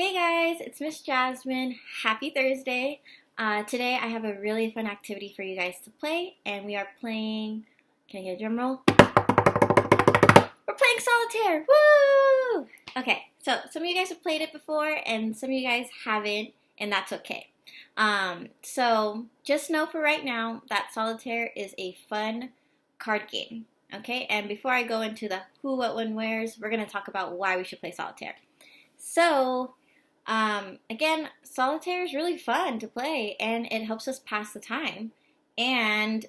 Hey guys, it's Miss Jasmine. Happy Thursday. Today I have a really fun activity for you guys to play, and we are playing. Can I get a drum roll? We're playing Solitaire. Woo! Okay, so some of you guys have played it before, and some of you guys haven't, and that's okay. So just know for right now that Solitaire is a fun card game. Okay, and before I go into the who, what, when, where's, we're gonna talk about why we should play Solitaire. So again, Solitaire is really fun to play and it helps us pass the time. And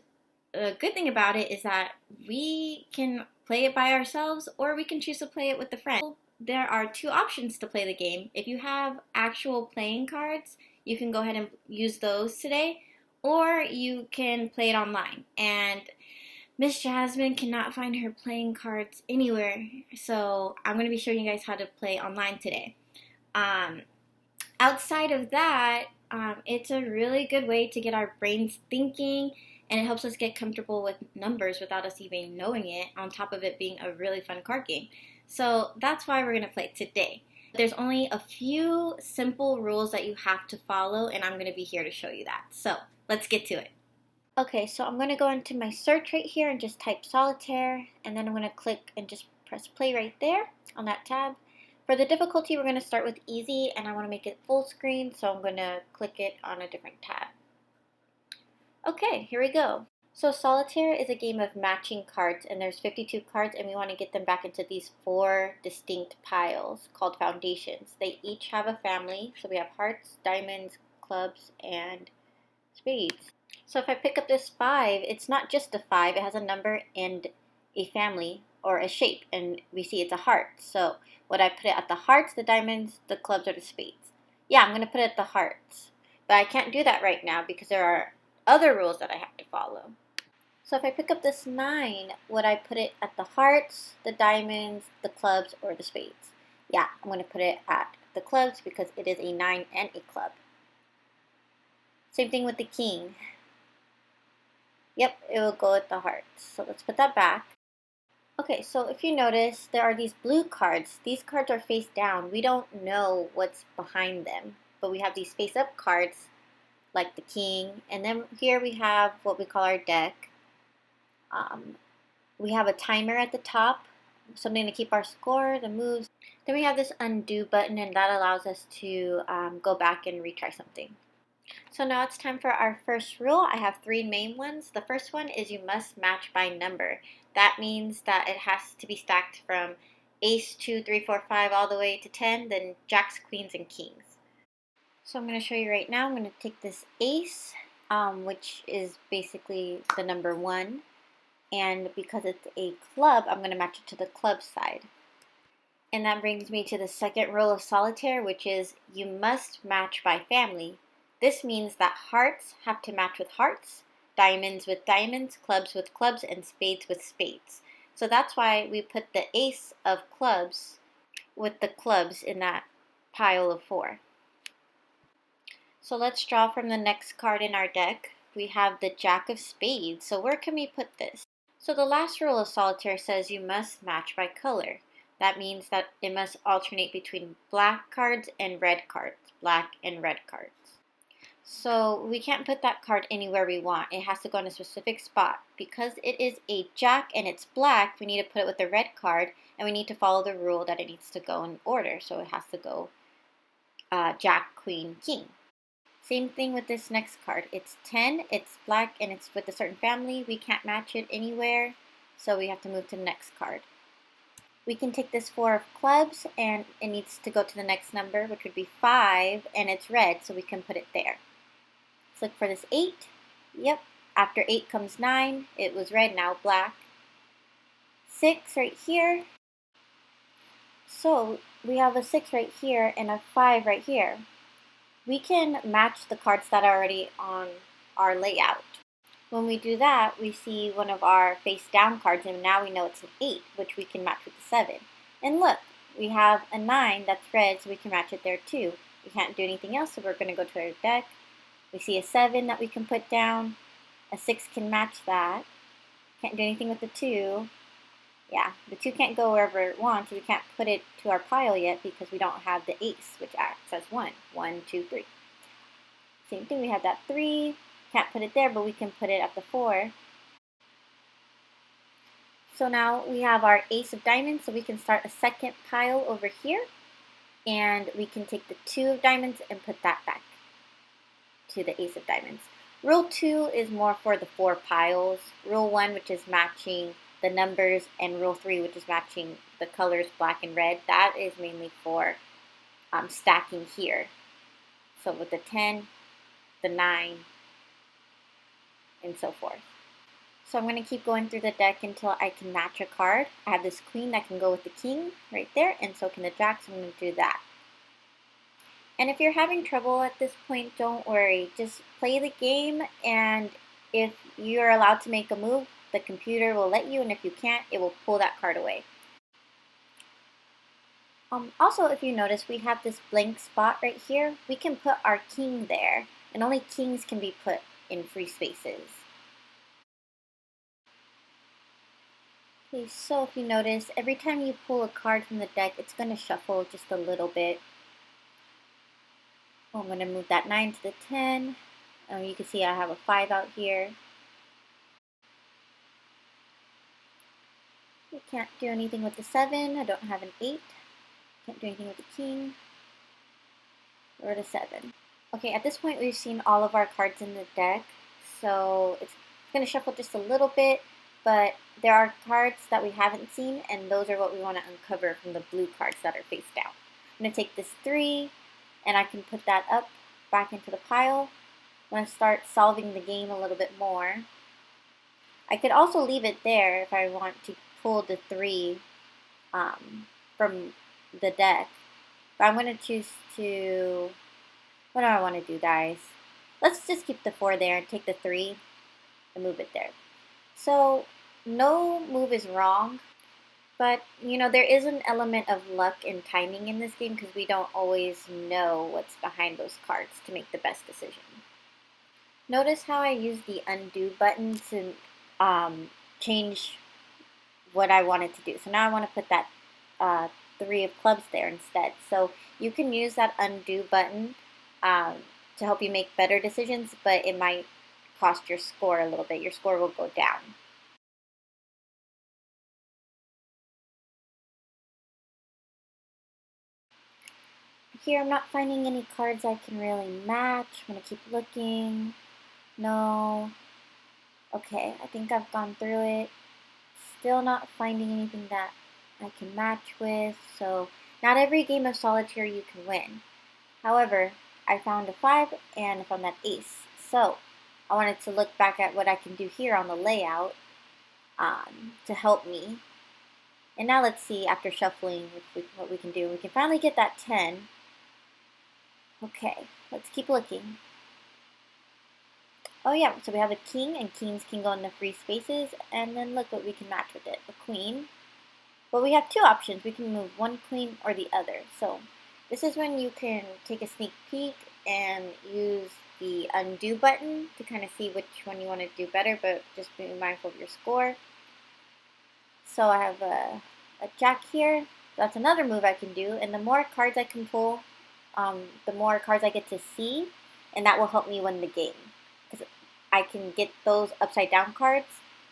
the good thing about it is that we can play it by ourselves or we can choose to play it with a friend. There are two options to play the game. If you have actual playing cards, you can go ahead and use those today, or you can play it online. And Miss Jasmine cannot find her playing cards anywhere, so I'm going to be showing you guys how to play online today. Um, Outside of that, it's a really good way to get our brains thinking, and it helps us get comfortable with numbers without us even knowing it, on top of it being a really fun card game. So that's why we're going to play today. There's only a few simple rules that you have to follow, and I'm going to be here to show you that. So let's get to it. Okay, so I'm going to go into my search right here and just type Solitaire, and then I'm going to click and just press play right there on that tab. For the difficulty, we're going to start with easy, and I want to make it full screen, so I'm going to click it on a different tab. Okay, here we go. So Solitaire is a game of matching cards, and there's 52 cards, and we want to get them back into these 4 distinct piles called foundations. They each have a family, so we have hearts, diamonds, clubs, and spades. So if I pick up this 5, it's not just a 5, it has a number and a family or a shape, and we see it's a heart. So would I put it at the hearts, the diamonds, the clubs, or the spades? Yeah, I'm going to put it at the hearts. But I can't do that right now because there are other rules that I have to follow. So if I pick up this 9, would I put it at the hearts, the diamonds, the clubs, or the spades? Yeah, I'm going to put it at the clubs because it is a 9 and a club. Same thing with the king. Yep, it will go at the hearts. So let's put that back. Okay, so if you notice, there are these blue cards. These cards are face down. We don't know what's behind them, but we have these face up cards like the king. And then here we have what we call our deck. We have a timer at the top, something to keep our score, the moves. Then we have this undo button, and that allows us to go back and retry something. So now it's time for our first rule. I have 3 main ones. The first one is you must match by number. That means that it has to be stacked from ace, 2, 3, 4, 5 all the way to 10, then jacks, queens, and kings. So I'm going to show you right now. I'm going to take this ace, which is basically the number 1. And because it's a club, I'm going to match it to the club side. And that brings me to the second rule of Solitaire, which is you must match by family. This means that hearts have to match with hearts, diamonds with diamonds, clubs with clubs, and spades with spades. So that's why we put the ace of clubs with the clubs in that pile of 4. So let's draw from the next card in our deck. We have the jack of spades. So where can we put this? So the last rule of Solitaire says you must match by color. That means that it must alternate between black cards and red cards, black and red cards. So we can't put that card anywhere we want. It has to go in a specific spot. Because it is a jack and it's black, we need to put it with the red card, and we need to follow the rule that it needs to go in order. So it has to go jack, queen, king. Same thing with this next card. It's 10, it's black, and it's with a certain family. We can't match it anywhere, so we have to move to the next card. We can take this 4 of clubs, and it needs to go to the next number, which would be 5, and it's red, so we can put it there. Let's look for this 8. Yep, after 8 comes 9. It was red, now black. 6 right here. So we have a 6 right here and a 5 right here. We can match the cards that are already on our layout. When we do that, we see one of our face down cards, and now we know it's an 8, which we can match with the 7. And look, we have a 9 that's red, so we can match it there too. We can't do anything else, so we're going to go to our deck. We see a 7 that we can put down. A 6 can match that. Can't do anything with the 2. Yeah, the 2 can't go wherever it wants. We can't put it to our pile yet because we don't have the ace, which acts as 1. 1, 2, 3. Same thing, we have that 3. Can't put it there, but we can put it at the 4. So now we have our ace of diamonds, so we can start a second pile over here. And we can take the 2 of diamonds and put that back to the ace of diamonds. Rule 2 is more for the 4 piles. Rule 1, which is matching the numbers, and Rule 3, which is matching the colors black and red, that is mainly for stacking here. So with the 10, the 9, and so forth. So I'm going to keep going through the deck until I can match a card. I have this queen that can go with the king right there, and so can the jack, so I'm going to do that. And if you're having trouble at this point, don't worry. Just play the game, and if you're allowed to make a move, the computer will let you, and if you can't, it will pull that card away. Also, if you notice, we have this blank spot right here. We can put our king there, and only kings can be put in free spaces. Okay, so if you notice, every time you pull a card from the deck, it's going to shuffle just a little bit. I'm going to move that 9 to the 10. You can see I have a 5 out here. We can't do anything with the 7. I don't have an 8. Can't do anything with the king or the 7. Okay, at this point we've seen all of our cards in the deck, so it's going to shuffle just a little bit, but there are cards that we haven't seen, and those are what we want to uncover from the blue cards that are face down. I'm going to take this 3, and I can put that up back into the pile. I'm going to start solving the game a little bit more. I could also leave it there if I want to pull the 3 from the deck. But I'm going to choose to... What do I want to do, guys? Let's just keep the 4 there and take the 3 and move it there. So, no move is wrong. But, you know, there is an element of luck and timing in this game because we don't always know what's behind those cards to make the best decision. Notice how I use the undo button to change what I wanted to do. So now I want to put that 3 of clubs there instead. So you can use that undo button to help you make better decisions, but it might cost your score a little bit. Your score will go down. Here I'm not finding any cards I can really match. I'm going to keep looking. No. Okay, I think I've gone through it. Still not finding anything that I can match with. So not every game of solitaire you can win. However, I found a 5 and I found that ace. So I wanted to look back at what I can do here on the layout to help me. And now let's see, after shuffling, what we can do. We can finally get that 10. Okay, let's keep looking. Oh yeah, so we have a king, and kings can go in the free spaces, and then look what we can match with it, a queen. But we have 2 options. We can move one queen or the other. So this is when you can take a sneak peek and use the undo button to kind of see which one you want to do better, but just be mindful of your score. So I have a jack here. That's another move I can do, and the more cards I can pull, the more cards I get to see, and that will help me win the game. Because I can get those upside down cards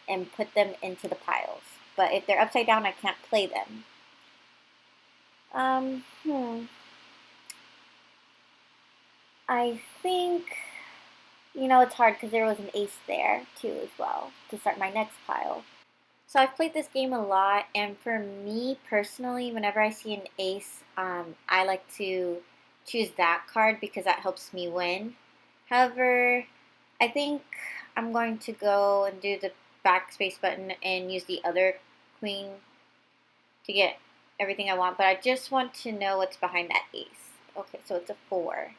and put them into the piles. But if they're upside down, I can't play them. I think, you know, it's hard because there was an ace there too as well to start my next pile. So I've played this game a lot, and for me personally, whenever I see an ace, I like to choose that card because that helps me win. However, I think I'm going to go and do the backspace button and use the other queen to get everything I want, but I just want to know what's behind that ace. Okay, so it's a 4.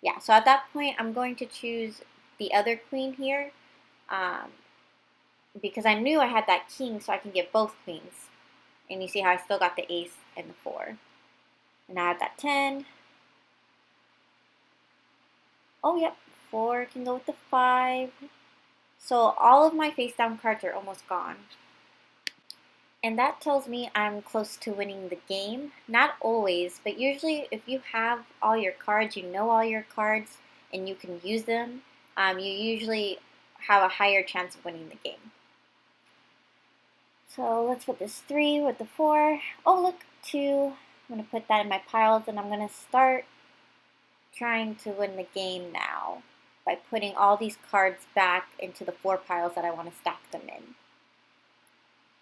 Yeah, so at that point, I'm going to choose the other queen here because I knew I had that king, so I can get both queens. And you see how I still got the ace and the 4. And I have that 10. Oh, yep, 4 can go with the 5. So all of my face down cards are almost gone. And that tells me I'm close to winning the game. Not always, but usually if you have all your cards, you know all your cards, and you can use them, you usually have a higher chance of winning the game. So let's put this 3 with the 4. Oh, look, 2. I'm going to put that in my piles, and I'm going to start trying to win the game now by putting all these cards back into the 4 piles that I want to stack them in.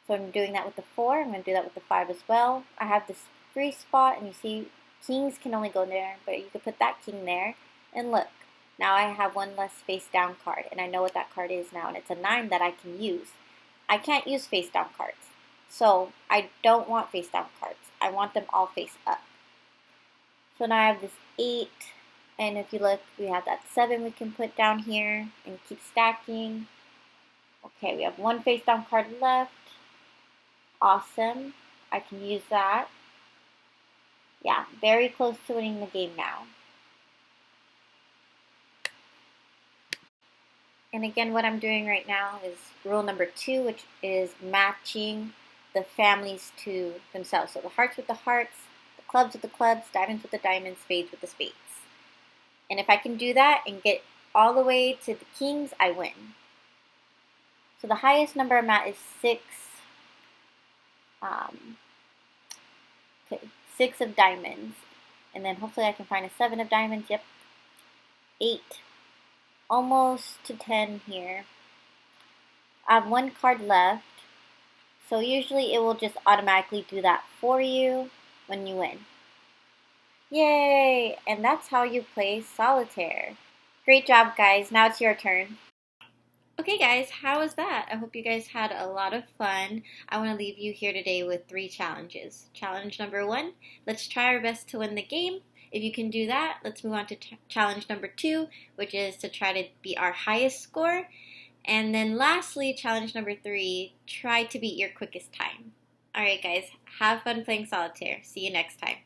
So I'm doing that with the 4. I'm going to do that with the 5 as well. I have this free spot, and you see kings can only go in there, but you can put that king there. And look, now I have one less face down card, and I know what that card is now, and it's a 9 that I can use. I can't use face down cards, so I don't want face down cards. I want them all face up. So now I have this 8, and if you look, we have that 7 we can put down here and keep stacking. Okay, we have one face down card left. Awesome. I can use that. Yeah, very close to winning the game now. And again, what I'm doing right now is rule number 2, which is matching the families to themselves. So the hearts with the hearts, the clubs with the clubs, diamonds with the diamonds, spades with the spades. And if I can do that and get all the way to the kings, I win. So the highest number I'm at is 6. Okay, 6 of diamonds. And then hopefully I can find a 7 of diamonds. Yep. 8. Almost to 10 here. I have one card left. So usually it will just automatically do that for you when you win. Yay! And that's how you play Solitaire. Great job, guys. Now it's your turn. Okay, guys, how was that? I hope you guys had a lot of fun. I want to leave you here today with 3 challenges. Challenge number 1, let's try our best to win the game. If you can do that, let's move on to challenge number 2, which is to try to beat our highest score. And then lastly, challenge number 3, try to beat your quickest time. Alright, guys, have fun playing Solitaire. See you next time.